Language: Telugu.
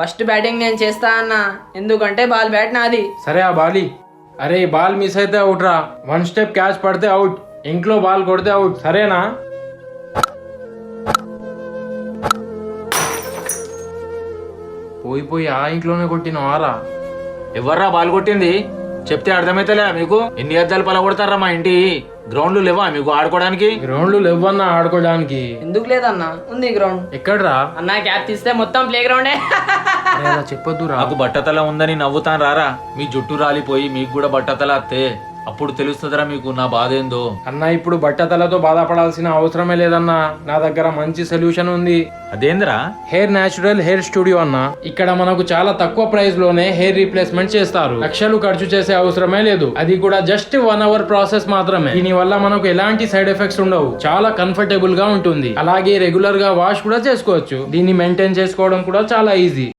ఫస్ట్ బ్యాటింగ్ నేను చేస్తా అన్న, ఎందుకంటే బాల్ బ్యాట్ నాది. సరే ఆ బాలి. అరే బాల్ మిస్ అయితే అవుట్ రా. 1 స్టెప్ క్యాచ్ పడితే అవుట్, ఇంట్లో బాల్ కొడితే అవుట్, సరేనా? పోయి ఆ ఇంట్లోనే కొట్టినవారా? ఎవర్రా బాల్ కొట్టింది చెప్తే అర్థమైతలే మీకు? ఎన్ని అద్దాలు పలగొడతారా మా ఇంటి? గ్రౌండ్లు లేవా మీకు ఆడుకోవడానికి? గ్రౌండ్లు లేవన్నా ఆడుకోవడానికి. ఎందుకు లేదన్నా, ఉంది గ్రౌండ్. ఎక్కడ్రా? అన్న క్యాప్ తీస్తే మొత్తం ప్లే గ్రౌండే. చెప్పొద్దురా. నాకు బట్టతల ఉందని నవ్వుతాను రారా. మీ జుట్టు రాలిపోయి మీకు కూడా బట్టతల అత్తే అప్పుడు తెలుస్తుందిరా మీకు నా బాధ ఏందో. అన్న ఇప్పుడు బట్టతలతో బాధపడాల్సిన అవసరమే లేదన్నా, నా దగ్గర మంచి సొల్యూషన్ ఉంది. అదేంద్రా? హెయిర్ న్యాచురల్ హెయిర్ స్టూడియో అన్న. ఇక్కడ మనకు చాలా తక్కువ ప్రైస్ లోనే హెయిర్ రీప్లేస్మెంట్ చేస్తారు. లక్షలు ఖర్చు చేసే అవసరమే లేదు, అది కూడా జస్ట్ 1 అవర్ ప్రాసెస్ మాత్రమే. దీని వల్ల మనకు ఎలాంటి సైడ్ ఎఫెక్ట్స్ ఉండవు, చాలా కంఫర్టబుల్ గా ఉంటుంది. అలాగే రెగ్యులర్ గా వాష్ కూడా చేసుకోవచ్చు. దీన్ని మెయింటైన్ చేసుకోవడం కూడా చాలా ఈజీ.